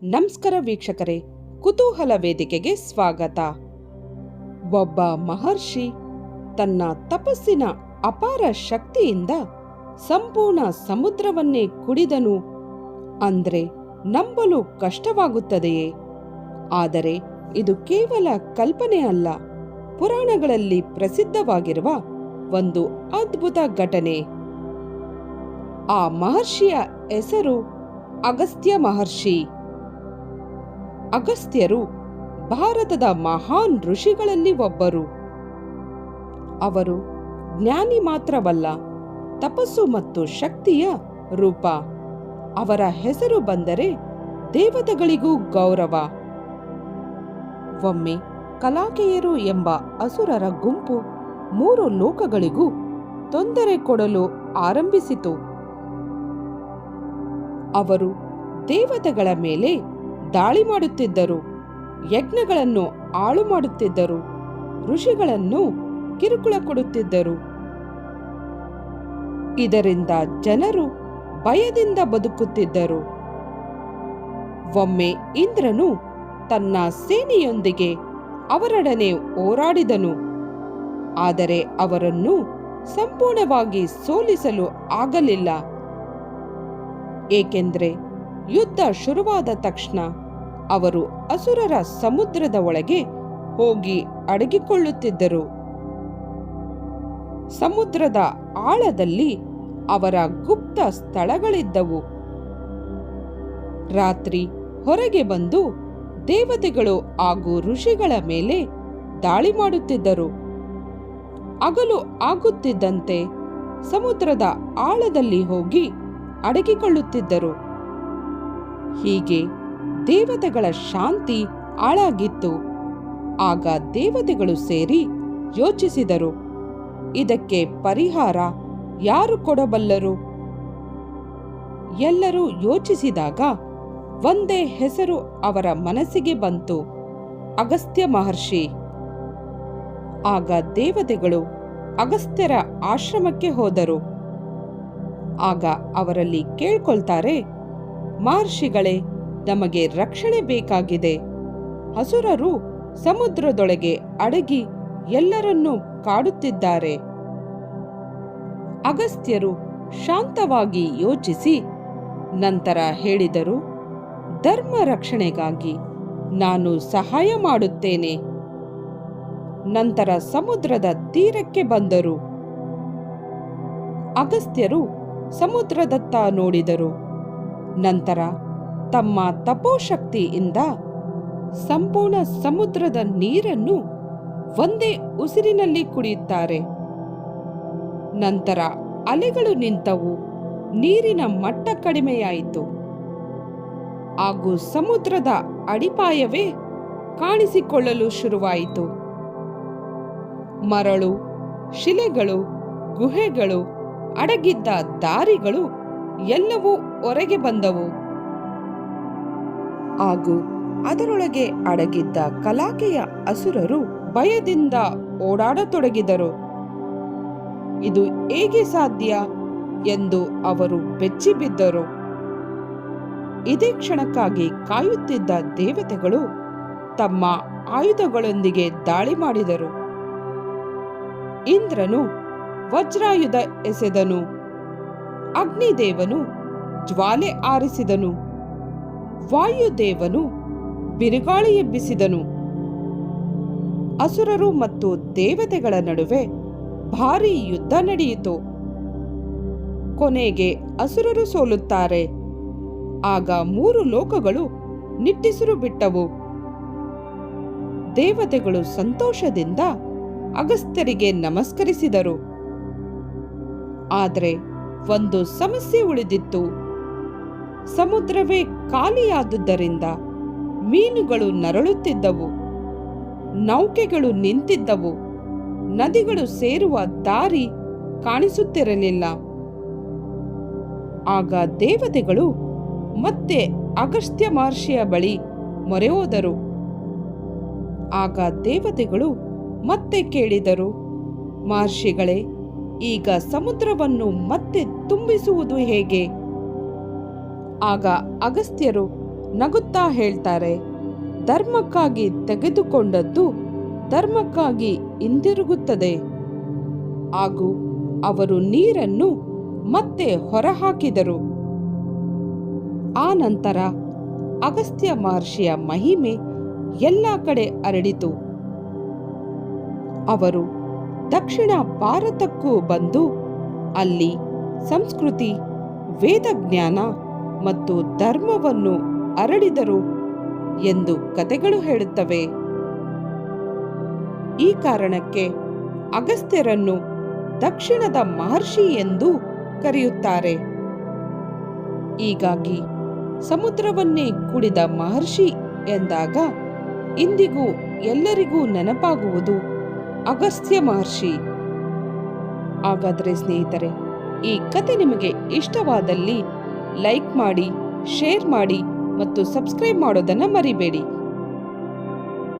ನಮಸ್ಕಾರ ವೀಕ್ಷಕರೇ, ಕುತೂಹಲ ವೇದಿಕೆಗೆ ಸ್ವಾಗತ. ಒಬ್ಬ ಮಹರ್ಷಿ ತನ್ನ ತಪಸ್ಸಿನ ಅಪಾರ ಶಕ್ತಿಯಿಂದ ಸಂಪೂರ್ಣ ಸಮುದ್ರವನ್ನೇ ಕುಡಿದನು ಅಂದ್ರೆ ನಂಬಲು ಕಷ್ಟವಾಗುತ್ತದೆಯೇ? ಆದರೆ ಇದು ಕೇವಲ ಕಲ್ಪನೆ ಅಲ್ಲ, ಪುರಾಣಗಳಲ್ಲಿ ಪ್ರಸಿದ್ಧವಾಗಿರುವ ಒಂದು ಅದ್ಭುತ ಘಟನೆ. ಆ ಮಹರ್ಷಿಯ ಹೆಸರು ಅಗಸ್ತ್ಯ ಮಹರ್ಷಿ. ಅಗಸ್ತ್ಯರು ಭಾರತದ ಮಹಾನ್ ಋಷಿಗಳಲ್ಲಿ ಒಬ್ಬರು. ಅವರು ಜ್ಞಾನಿ ಮಾತ್ರವಲ್ಲ, ತಪಸ್ಸು ಮತ್ತು ಶಕ್ತಿಯ ರೂಪ. ಅವರ ಹೆಸರು ಬಂದರೆ ದೇವತೆಗಳಿಗೂ ಗೌರವ. ಒಮ್ಮೆ ಕಲಾಕೆಯರು ಎಂಬ ಅಸುರರ ಗುಂಪು 3 ಲೋಕಗಳಿಗೂ ತೊಂದರೆ ಕೊಡಲು ಆರಂಭಿಸಿತು. ಅವರು ದೇವತೆಗಳ ಮೇಲೆ ದಾಳಿ ಮಾಡುತ್ತಿದ್ದರು, ಯಜ್ಞಗಳನ್ನು ಹಾಳು ಮಾಡುತ್ತಿದ್ದರು, ಋಷಿಗಳನ್ನು ಕಿರುಕುಳ ಕೊಡುತ್ತಿದ್ದರು. ಇದರಿಂದ ಜನರು ಭಯದಿಂದ ಬದುಕುತ್ತಿದ್ದರು. ಒಮ್ಮೆ ಇಂದ್ರನು ತನ್ನ ಸೇನೆಯೊಂದಿಗೆ ಅವರೊಡನೆ ಹೋರಾಡಿದನು. ಆದರೆ ಅವರನ್ನು ಸಂಪೂರ್ಣವಾಗಿ ಸೋಲಿಸಲು ಆಗಲಿಲ್ಲ. ಏಕೆಂದರೆ ಯುದ್ಧ ಶುರುವಾದ ತಕ್ಷಣ ಅವರು ಅಸುರರ ಸಮುದ್ರದ ಒಳಗೆ ಹೋಗಿ ಅಡಗಿಕೊಳ್ಳುತ್ತಿದ್ದರು. ಸಮುದ್ರದ ಆಳದಲ್ಲಿ ಅವರ ಗುಪ್ತ ಸ್ಥಳಗಳಿದ್ದವು. ರಾತ್ರಿ ಹೊರಗೆ ಬಂದು ದೇವತೆಗಳು ಹಾಗೂ ಋಷಿಗಳ ಮೇಲೆ ದಾಳಿ ಮಾಡುತ್ತಿದ್ದರು. ಹಗಲು ಆಗುತ್ತಿದ್ದಂತೆ ಸಮುದ್ರದ ಆಳದಲ್ಲಿ ಹೋಗಿ ಅಡಗಿಕೊಳ್ಳುತ್ತಿದ್ದರು. ಹೀಗೆ ದೇವತೆಗಳ ಶಾಂತಿ ಹಾಳಾಗಿತ್ತು. ಆಗ ದೇವತೆಗಳು ಸೇರಿ ಯೋಚಿಸಿದರು, ಇದಕ್ಕೆ ಪರಿಹಾರ ಯಾರು ಕೊಡಬಲ್ಲರು? ಎಲ್ಲರೂ ಯೋಚಿಸಿದಾಗ ಒಂದೇ ಹೆಸರು ಅವರ ಮನಸ್ಸಿಗೆ ಬಂತು, ಅಗಸ್ತ್ಯ ಮಹರ್ಷಿ. ಆಗ ದೇವತೆಗಳು ಅಗಸ್ತ್ಯರ ಆಶ್ರಮಕ್ಕೆ ಹೋದರು. ಆಗ ಅವರಲ್ಲಿ ಕೇಳ್ಕೊಳ್ತಾರೆ, ಮಹರ್ಷಿಗಳೇ, ನಮಗೆ ರಕ್ಷಣೆ ಬೇಕಾಗಿದೆ. ಅಸುರರು ಸಮುದ್ರದೊಳಗೆ ಅಡಗಿ ಎಲ್ಲರನ್ನೂ ಕಾಡುತ್ತಿದ್ದಾರೆ. ಅಗಸ್ತ್ಯರು ಶಾಂತವಾಗಿ ಯೋಚಿಸಿ ನಂತರ ಹೇಳಿದರು, ಧರ್ಮ ರಕ್ಷಣೆಗಾಗಿ ನಾನು ಸಹಾಯ ಮಾಡುತ್ತೇನೆ. ನಂತರ ಸಮುದ್ರದ ತೀರಕ್ಕೆ ಬಂದರು. ಅಗಸ್ತ್ಯರು ಸಮುದ್ರದತ್ತ ನೋಡಿದರು. ನಂತರ ತಮ್ಮ ತಪೋಶಕ್ತಿಯಿಂದ ಸಂಪೂರ್ಣ ಸಮುದ್ರದ ನೀರನ್ನು ಒಂದೇ ಉಸಿರಿನಲ್ಲಿ ಕುಡಿಯುತ್ತಾರೆ. ನಂತರ ಅಲೆಗಳು ನಿಂತವು, ನೀರಿನ ಮಟ್ಟ ಕಡಿಮೆಯಾಯಿತು ಹಾಗೂ ಸಮುದ್ರದ ಅಡಿಪಾಯವೇ ಕಾಣಿಸಿಕೊಳ್ಳಲು ಶುರುವಾಯಿತು. ಮರಳು, ಶಿಲೆಗಳು, ಗುಹೆಗಳು, ಅಡಗಿದ್ದ ದಾರಿಗಳು ಎಲ್ಲವೂ ಹೊರಗೆ ಬಂದವು. ಹಾಗೂ ಅದರೊಳಗೆ ಅಡಗಿದ್ದ ಕಲಾಕೆಯ ಅಸುರರು ಭಯದಿಂದ ಓಡಾಡತೊಡಗಿದರು. ಇದು ಹೇಗೆ ಸಾಧ್ಯ ಎಂದು ಅವರು ಬೆಚ್ಚಿಬಿದ್ದರು. ಇದೇ ಕ್ಷಣಕ್ಕಾಗಿ ಕಾಯುತ್ತಿದ್ದ ದೇವತೆಗಳು ತಮ್ಮ ಆಯುಧಗಳೊಂದಿಗೆ ದಾಳಿ ಮಾಡಿದರು. ಇಂದ್ರನು ವಜ್ರಾಯುಧ ಎಸೆದನು. ಅಗ್ನಿದೇವನು ಜ್ವಾಲೆ ಆರಿಸಿದನು. ವಾಯುದೇವನು ಬಿರುಗಾಳಿ ಎಬ್ಬಿಸಿದನು. ಅಸುರರು ಮತ್ತು ದೇವತೆಗಳ ನಡುವೆ ಭಾರೀ ಯುದ್ಧ ನಡೆಯಿತು. ಕೊನೆಗೆ ಅಸುರರು ಸೋಲುತ್ತಾರೆ. ಆಗ 3 ಲೋಕಗಳು ನಿಟ್ಟುಸಿರು ಬಿಟ್ಟವು. ದೇವತೆಗಳು ಸಂತೋಷದಿಂದ ಅಗಸ್ತ್ಯರಿಗೆ ನಮಸ್ಕರಿಸಿದರು. ಆದರೆ ಒಂದು ಸಮಸ್ಯೆ ಉಳಿದಿತ್ತು. ಸಮುದ್ರವೇ ಖಾಲಿಯಾದುದರಿಂದ ಮೀನುಗಳು ನರಳುತ್ತಿದ್ದವು, ನೌಕೆಗಳು ನಿಂತಿದ್ದವು, ನದಿಗಳು ಸೇರುವ ದಾರಿ ಕಾಣಿಸುತ್ತಿರಲಿಲ್ಲ. ಆಗ ದೇವತೆಗಳು ಮತ್ತೆ ಅಗಸ್ತ್ಯ ಮಹರ್ಷಿಯ ಬಳಿ ಮೊರೆ ಹೋದರು. ಆಗ ದೇವತೆಗಳು ಮತ್ತೆ ಕೇಳಿದರು, ಮಹರ್ಷಿಗಳೇ, ಈಗ ಸಮುದ್ರವನ್ನು ಮತ್ತೆ ತುಂಬಿಸುವುದು ಹೇಗೆ? ಆಗ ಅಗಸ್ತ್ಯರು ನಗುತ್ತಾ ಹೇಳ್ತಾರೆ, ಧರ್ಮಕ್ಕಾಗಿ ತೆಗೆದುಕೊಂಡದ್ದು ಧರ್ಮಕ್ಕಾಗಿ ಹಿಂದಿರುಗುತ್ತದೆ. ಹಾಗೂ ಅವರು ನೀರನ್ನು ಮತ್ತೆ ಹೊರಹಾಕಿದರು. ಆ ನಂತರ ಅಗಸ್ತ್ಯ ಮಹರ್ಷಿಯ ಮಹಿಮೆ ಎಲ್ಲ ಕಡೆ ಹರಡಿತು. ಅವರು ದಕ್ಷಿಣ ಭಾರತಕ್ಕೂ ಬಂದು ಅಲ್ಲಿ ಸಂಸ್ಕೃತಿ, ವೇದಜ್ಞಾನ ಮತ್ತು ಧರ್ಮವನ್ನು ಹರಡಿದರು ಎಂದು ಕಥೆಗಳು ಹೇಳುತ್ತವೆ. ಈ ಕಾರಣಕ್ಕೆ ಅಗಸ್ತ್ಯರನ್ನು ದಕ್ಷಿಣದ ಮಹರ್ಷಿ ಎಂದು ಕರೆಯುತ್ತಾರೆ. ಹೀಗಾಗಿ ಸಮುದ್ರವನ್ನೇ ಕುಡಿದ ಮಹರ್ಷಿ ಎಂದಾಗ ಇಂದಿಗೂ ಎಲ್ಲರಿಗೂ ನೆನಪಾಗುವುದು ಅಗಸ್ತ್ಯ ಮಹರ್ಷಿ. ಹಾಗಾದರೆ ಸ್ನೇಹಿತರೆ, ಈ ಕತೆ ನಿಮಗೆ ಇಷ್ಟವಾದಲ್ಲಿ ಲೈಕ್ ಮಾಡಿ, ಶೇರ್ ಮಾಡಿ ಮತ್ತು ಸಬ್ಸ್ಕ್ರೈಬ್ ಮಾಡೋದನ್ನು ಮರಿಬೇಡಿ.